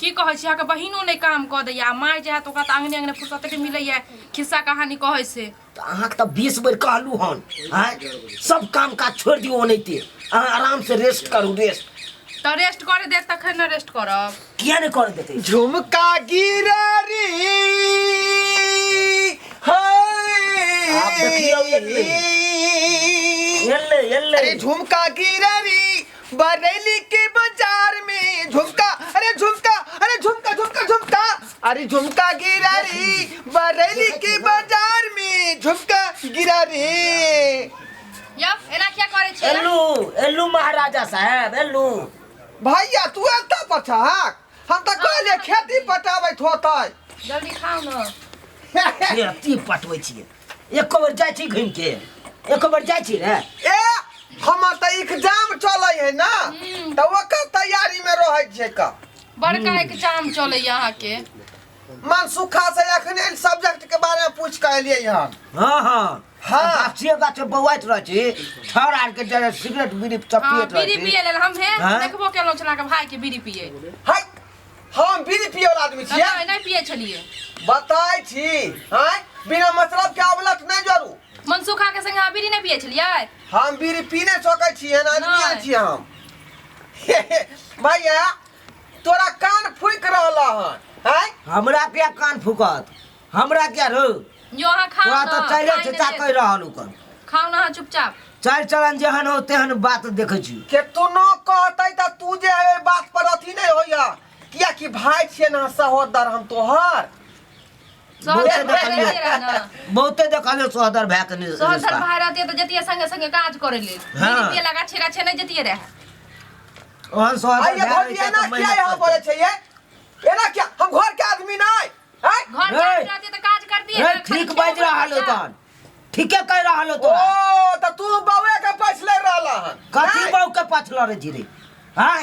की कहै छी के बहिनो नै काम क दैया माय जे तो का अंगने अंगने फुर्सत के मिलैया खिस्सा कहानी कहै से तो अहाँ के 20 बेर कहलू हन हैं सब काम काज छोड़ दियो ओनैते अहाँ आराम से रेस्ट करू रेस्ट तो रेस्ट करे दे तखन न रेस्ट करब किया नै कर देते झुमका गिरारी हाय आप देखियो ये अरे झुमका गिरारी बरेली के बाजार में झुमका अरे झुमका अरे झुमका गिरारी बरेली के बाजार में झुमका गिरारी यब एना क्या करे छी एल्लू महाराजा साहब एल्लू भैया तू एता पछाक हम त कहले खेती पटाबैत होतै जल्दी खाओ न खेती पटबै छियै एको बेर जाइ छी घुम के एको बेर जाइ छी रे ए हम त एग्जाम चलै है ना त ओकर तैयारी में रहै छै का बड़का एग्जाम चले यहाँ के मन सुखा से एखने सब्जेक्ट के बारे में पूछ के एलियै हम हां गाछिए गाछ बौआइत रह छी छौर आर के जरे सिगरेट बीड़ी चपियत रह बीड़ी पिए लेल हम हे देखबो केलो छला के भाई के बीड़ी पिए हाय हम बीड़ी पिए वाला आदमी छियै नहीं पिए छलिए बताई छी हाय बिना मतलब के अवलत नहीं जरू मनसुखा के संग बीड़ी नहीं पिए छलिए हम बीड़ी पीने सकै छियै ना आदमी छी हम भैया तोरा कान फूक रहला हन हैं हमरा क्या कान फुकत हमरा क्या रो जो हां खा तोरा तो चले चचा कह रहल उकर खाओ ना चुपचाप चल चलन जेहन हो तेहन बात देखै छी के तू न कहतै त तू जे ए बात पर अथी नहीं होइया किया कि भाई छियै ना सहोदर हम तोहर बहुते देखलियो सहोदर भाई के सहोदर भाई रहते तो जतिया संगे संगे काज करे ले बीड़ी लगा छेगा छे नहीं जतिए रहे ओहन सहोदर भाई ये ना क्या यहां बोले छै ये एना क्या हम घर के आदमी नहीं हैं घर के रहते तो काज कर दिए ठीक बाज रहल हो तन ठीके कह रहल हो ओ त तू बौए के पछले रहला हन कथी बौ के पछल रे जी रे हैं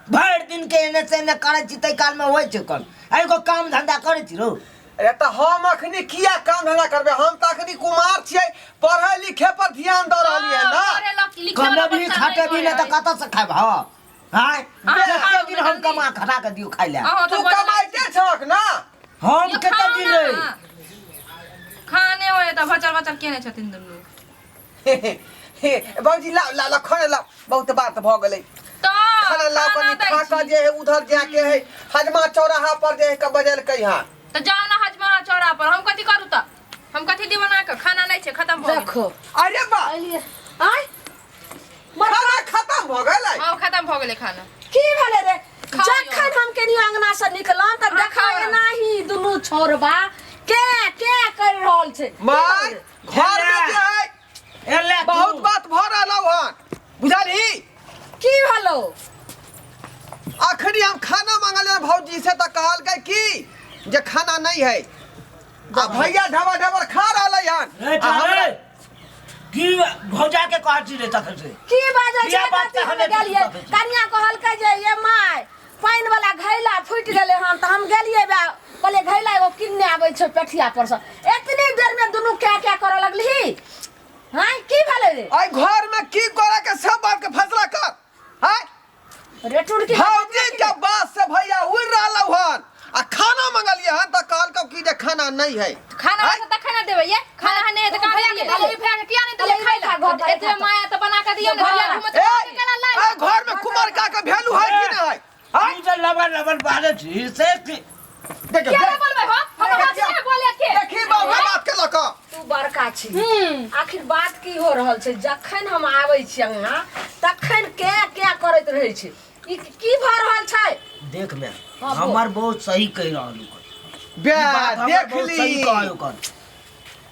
भर दिन के एने से ने करे छी तै काल में होय छै कल एगो काम धंधा करे छी रो ए त हम अखनी किया काम धंधा करबे हम त अखनी कुमार छियै पढ़े लिखे पर ध्यान द रहलिए ना कमबली खाटे भी न त कत से खाब हां हैं कते दिन हम कमा खटा के दियो खाइ ले तू कमाइते छक ना हम कते दिन रे खाने होए त बचल बचल केने छथिन दुनु बाबूजी ला खाने ला बहुत बात भ गेलै तो खाना ला कनी खा के जे है उधर जाके है हजमा चौराहा पर जे है के बजल कहिया तो जाओ ना हजमा चौराहा पर हम कथि करू त हम कथि दी बना के खाना नहीं छे खत्म भ देखो अरे बा आय खाना खत्म भ गेलै हां खत्म भ गेलै खाना की भेले रे जखन हम केनी अंगना से निकलम त देखाय नाही दुनु छोरबा के कर रहल छै माय घर में जे है एले बहुत बात भ रहलौ हन बुझाली की भेलो अखनी हम खाना मांगले भौजी से त कहलकै की जे खाना नहीं है आ भैया ढबर ढबर खा रहलै हन की भौजा के कहै छी रे तखन से की बाजे बिया छै बात कथि हम कहले गेलिए कन्या कहलकै जे ये माय पानी वाला घैला फुट गेले हन त हम गेलिए बा कहले घैला एगो किन्ने आबै छै पेठिया पर से एतनी देर में दुनु क्या करे लगली हां की भेले रे आई घर में की करे के सब बात के फैसला कर हैं रे टुड़की भौजी के बात से भैया उड़ रहलौ हन आ खाना मंगलिए हन त कहलकौ की जे खाना नहीं है खाना से त खाना देबै ये खाना नहीं है त का देलिए गली फेंक किया नहीं देले खाइला एते माया त बना के दियो ना घुमत केना लाई ए घर में कुमार का के वैल्यू है कि नहीं है हम जे लबन बारे छी से देखो क्या बोलबे हो हम बात से बोले के देखी बाबा बात के लक तू बड़का छी आखिर बात की हो रहल छै जखन हम आबै छी अंगना तखन क्या करैत रहै छै ई की भ रहल छै देख मैं हमर बहुत सही कह रहल हूं बे देख ली सही कहयो कर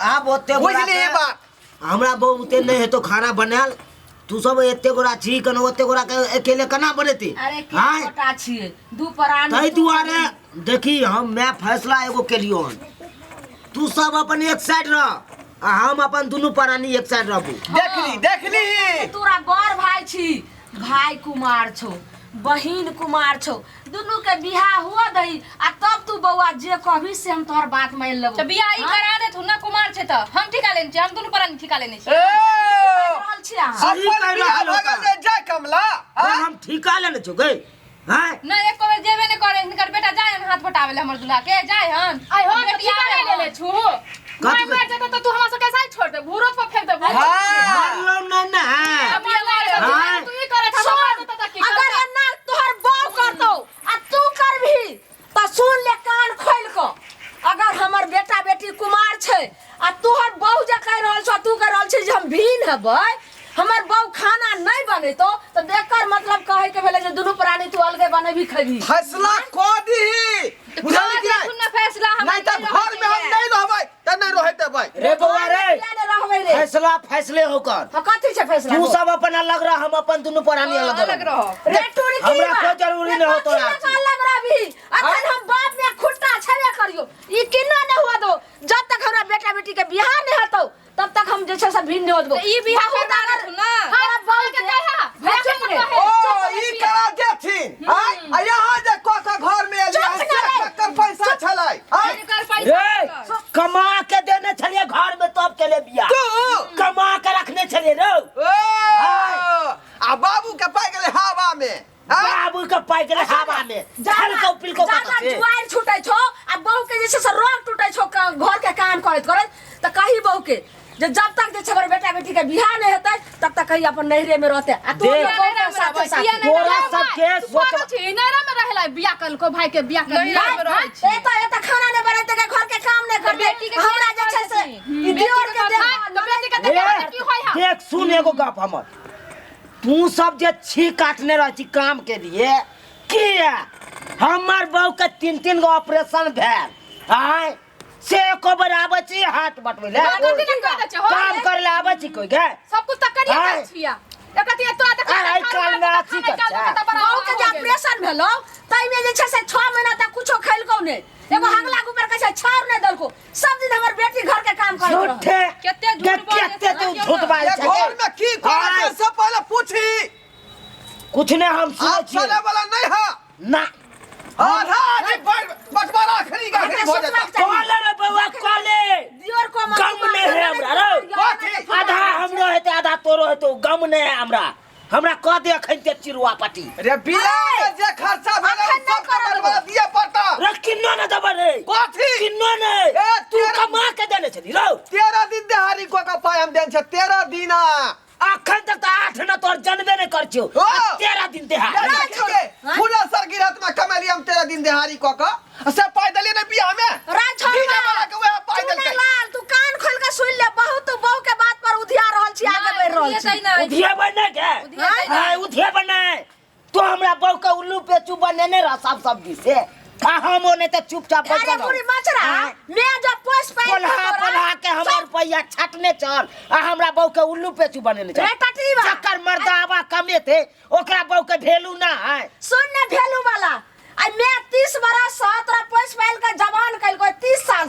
आब ओते बुझली बात हमरा बहुते नहीं है तो खाना बनाल तू सब एते गोरा छी कन ओते गोरा के अकेले केना बनेती अरे की छोटा छिए दू परान तै दुआरे देखी मैं फैसला एगो केलियो हन तू सब अपन एक साइड रह आ हम अपन दुनु परानी एक साइड रहबू देख ली तोरा बड़ भाई छी भाई कुमार छौ बहिन कुमार छौ दुनु के बियाह हुआ दही आ तब तू बौआ जे कहबी से हम तोहर बात मान लेबो तो बियाह ई करा दे तू ना कुमार छे त हम ठिका लेन छी हम दुनु परानी ठिका लेने छी रहल छी अहाँ सही कह रहल हो जा कमला हम ठिका लेने छु गई हैं ना एक बार जेबे ने करे हाथ पटावे ले हमर दुल्हा के जाए हन आई हो बेटिया ले ले छु मैं मर जाता तो तू हमरा से कैसे छोड़ दे भूरो पर फेंक दे मारलो ना तू ही करे था अगर अन्ना तोहर बाऊ करतो आ तू करभी त सुन ले कान खोल को अगर हमर बेटा बेटी कुमार छै आ तोहर बाऊ जे कह रहल छ तू कह रहल छी जे हम भीन हेबै हमर बाऊ खाना नहीं बनेतो तो देखकर मतलब कहे के भेले जे दुनु प्राणी तू अलगे बनेबी खबी फैसला को दी बुझाली कि सुन फैसला हम नहीं त घर में हम नहीं रहबै त नहीं रहे देबै रे बउआ रे फैसला फैसले होकर ह कथि छै फैसला तू सब अपन अलग रह हम अपन दुनु प्राणी अलग रहो रे टूरी की हमरा कोई जरूरी नहीं हो तोरा अलग रहबी अखन हम बाप में खुट्टा छबे करियो ई किन्नो न हुआ दो जब तक हमरा बेटा बेटी के बियाह नहीं हतौ तब तक हम जे छै से भिन्न हो दो ई बियाह होता ना हमरा बाऊ के कहा ओ ई करा देथिन आ यहां जे कोका घर में एलिया कर पैसा छलै रे कमा के देने छलिए घर में तब के ले बियाह तू कमा के रखने छलिए रे आ बाबू के पाइ गेले हवा में बाबू के पाइ गेले हवा में चल को पिल को ज्यादा जुआर छूटे छो आ बहू के जैसे से रोग टूटे छो घर के काम करत करत त कही बहू के जे जब तक जे छबर बेटा बेटी के बियाह नहीं होतै तब तक कही अपन नहरे में रहते आ तू साथे साथे तोरा सब के सोच छी नहरा में रहला बियाह कल को भाई के बियाह कर नहरा में रहै छी एता खाना नहीं बनाते के घर के काम नहीं कर बेटी के हमरा जे छै से ई दियोर के बेटी के की होय हा देख सुन एगो गप हमर तू सब जे छी काटने रह छी काम के लिए किया हमर बहू के 3 गो ऑपरेशन भेल आय से को बराबर छी हाथ बटवे ले काम कर ले आबै छी कोई के सब कुछ त करिए छिया एकति तो देख आई काल में आसी कर बहू के जे ऑपरेशन भेलो तई में जे छै से 6 महीना तक कुछो खैलको ने एगो हंगला ऊपर कैसे छाड़ नहीं दलको सब दिन हमर बेटी घर के काम करत रहो झूठे केते केते तू झूठ बाज ये घर में की करे से पहले पूछी कुछ ने हम सुनै आप छी चले वाला नहीं है ना आधा आदमी बटवारा आखिरी का आखिरी हो जाता कॉले रे बउआ कॉले दियोर को गम ने है हमरा रो आधा हमरो हेते आधा तोरो हेतो गम ने है हमरा क दे खैते चिरुआ पाटी रे बिया में जे खर्चा भेले सब करवा दिया पड़ता रे किन्नो न दब रे कथी किन्नो ने तू कमा के देने छली रो 13 दिन दिहाड़ी को का पाय हम देन छ 13 दिन अखन तक 8 न तोर जनबे ने कर छियो 13 दिन दिहाड़ी पूरा सरगिरत में कमेली हम 13 दिन दिहाड़ी को का से पाय दले ने बिया में राज छोड़ वाला के वह पाय दल के लाल तू कान खोल के सुन ले बहुत तू बहू के बात पर उधिया रहल छी आगे बढ़ रहल छी उधिया बने के हां उधिया बने तो हमरा बहू के उल्लू पे चू बनेने रह सब सब्जी से हम ओने त चुपचाप बैठ अरे पूरी मचरा मैं जब पोस पाई पलहा के हमर रुपया छटने चल आ हमरा बहू के उल्लू पे चू बनेने चल रे टटीवा चक्कर मर्दावा कमे थे ओकरा बहू के भेलू ना है सुन ने भेलू वाला आ मैं 30 बरस से तोरा पोस पाइल के जवान कइल को 30 साल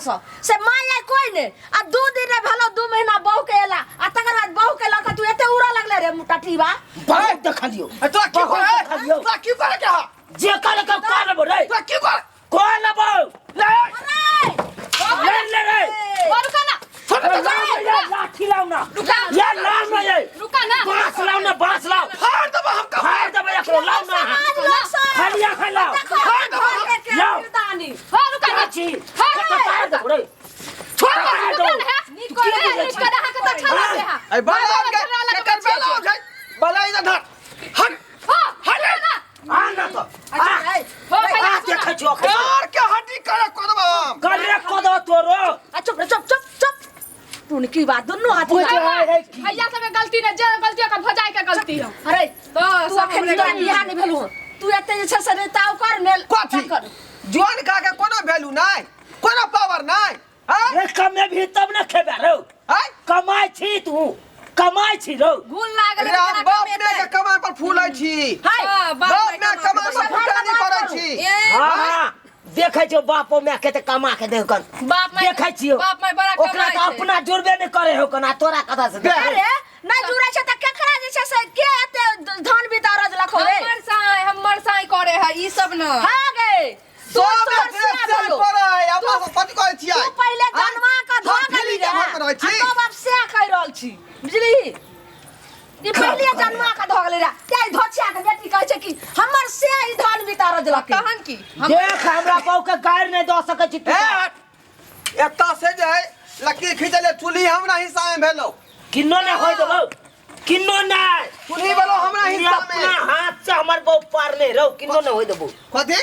से माय कोई ने आ 2 दिन रे भेलो 2 महीना बहू के एला आ तकर बाद बहू के लक तू एते उड़ा लगले रे टटीवा बहुत देखलियो तो की करे तो की करे के जे करे के कर लेबो रे तो की करे कर लेबो ले रे रुका ना लाठी लाओ ना ये लाओ ना ये रुका ना बांस लाओ ना बांस लाओ फाड़ दब हम का फाड़ दब एकरो लाओ ना खलिया खलाओ लाओ हां रुका ना छी फाड़ दब रे छोड़ दो निको रे निको दहा के त छला दे हा ए बला के कर बेला जाय बला इधर धर हट हट ना आना तो हो भैया देख छो यार के हड्डी करे कोदबा करे कोदो तोरो आ चुप चुप तू ने की बात दोनों हाथ भैया सब गलती ने जे गलती का भजाई के गलती है अरे तो तू अखन तोरा बियाह नहीं भेलु तू एते जे छै से नेताव कर मेल कथी जोन का के कोनो वैल्यू नहीं कोनो पावर नहीं रे कमे भी तब न खेबे रो कमाई छी तू कमाई छी रो भूल लागल राम बाप ने के कमाई पर फूलै छी हां बाप ने कमाई पर फुटानी करै छी हां देखै छौ बापो में के त कमा के देख कन बाप में देखै छियो बाप में बड़ा ओकरा त अपना जुड़बे ने करे हो कना तोरा कथा से अरे ना जुड़ै छै त केकरा जे छै से के एते धन बितारज लखो रे हमर साई करे है ई सब न हां गे सब ड्रेस पर है अपन पति कहै छियै तू पहले जनवा का धो गली रे घर में रहै छी तो बाप से कह रहल छी बुझली ई पहले जन्मा का ध गेले रे ते धोछिया के बेटी कहै छै कि हमर से ई धन बितार जलक कहन की देख हमरा बहू के गायर नहीं दे सकै छी तू एता से जे है लकीर खींचले चुली हमरा हिस्सा में भेलो किन्नो ने होय देबो किन्नो ने चुली वाला हमरा ये हिस्सा अपना में हाथ से हमर बहू पार नहीं रहो किन्नो ने होय देबो कथी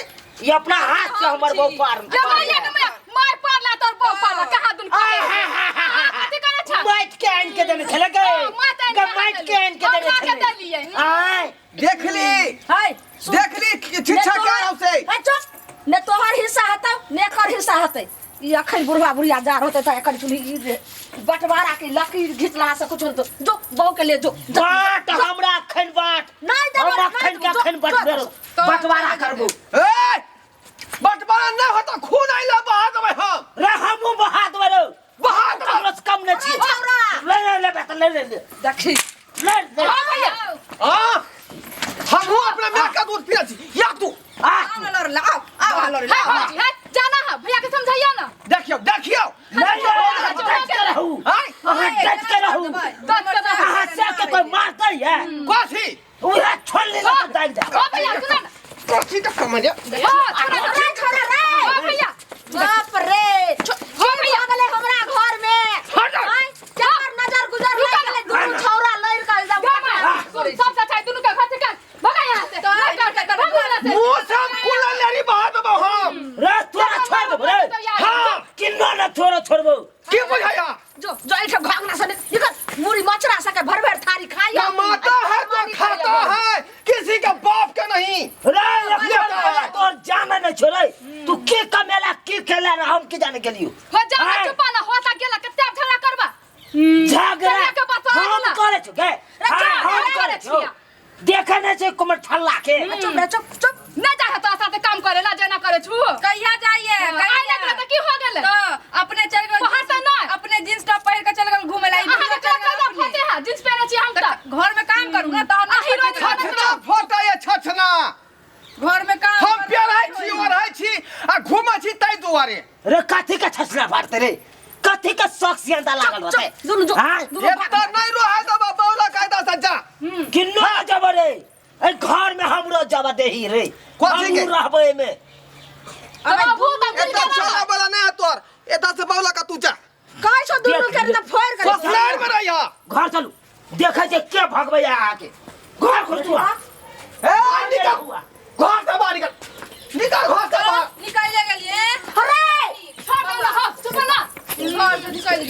ये अपना हाथ से हमर बहू पार जमाइया के माय पारला तोर बहू पारला कहा दुन कथि करे छ माइट के आन के देने छले के माइट के आन के देने छले आय देखली हाय देखली छिछा क्या रहो से ए चुप ने तोहर हिस्सा हतौ ने एकर हिस्सा हतै ई अखन बुढ़वा बुढ़िया जार होते त एकर चुली बटवारा के लकीर घिचला से कुछ तो जो बहू के ले जो बाट हमरा अखन बाट नहीं देबो हम अखन के अखन बटवेरो बटवारा करबो ए बटवारा न हो तो खून आइला बहा देबै हम रे हमहु बहा देबो बहा हमरा से कम न छी ले बेटा ले देखी ले हां भैया हां हम अपने मां का दूध पिया छी या तू आ है जाना है भैया के समझाइया ना देखियो देखियो टच के रहू टच के रहू हाथ से के कोई मारता है कथी उहे छोड़ ले दाग जा ओ भैया सुन ना कथी का समझ छोड़ा रे ओ भैया बाप रे ओ भैया गले हमरा घर में चार नजर गुजर ले गले दुनु छौरा लइर का एकदम सब सच्चाई दुनु के घर से कर भगा यहां से कर मुंह से खुला लेरी बहा देबो हम रे तोरा छोड़ दे रे हां किन्नो न छोरो छोड़बो की बुझाया जो इठे घागना से इकर मुरी मचरा सके भर भर थारी खाइया कमाता है तो खाता है किसी का बाप का नहीं रे ये तोर जाने न छोड़े तू के कमेला के खेला ना हम के जाने के लिए हो जा चुपा ना होता गेला कते झगड़ा करबा झगड़ा हम करे छु के हम करे छु देखे न छै कुमर ठल्ला के चुप न जा तो साथे काम करे ला जना करे छु कहिया जाइए आई लगला त की हो गेले तो अपने चल गए वहां से ना अपने जींस टॉप पहन के चल गए घूमे लाई फते है जींस पहने छी हम त घर में काम करूं ना तो हीरो छछना फोटा ये छछना घर में काम हम प्यार छी और है छी आ घुमा छी तै दुआरे रे कथी का छछना फाड़ते रे कथी का शख्सियत लागल होते दुनु जो हां एता नहीं रहे दबा बौला कायदा सज्जा किन्नो जब रे ए घर में हमरो जब देही रे कथी के? हम रहबे में अब भूत एता चला वाला नहीं तोर एता से बौला का तू जा काय छ दुनु के त फोर कर ससुराल में रहिया घर चलू देखै जे के भगबै आके घर खोल तू ए निकल घर से बाहर निकल घर से बाहर निकल गेलिए अरे छोड़ दो चुप ना घर से निकल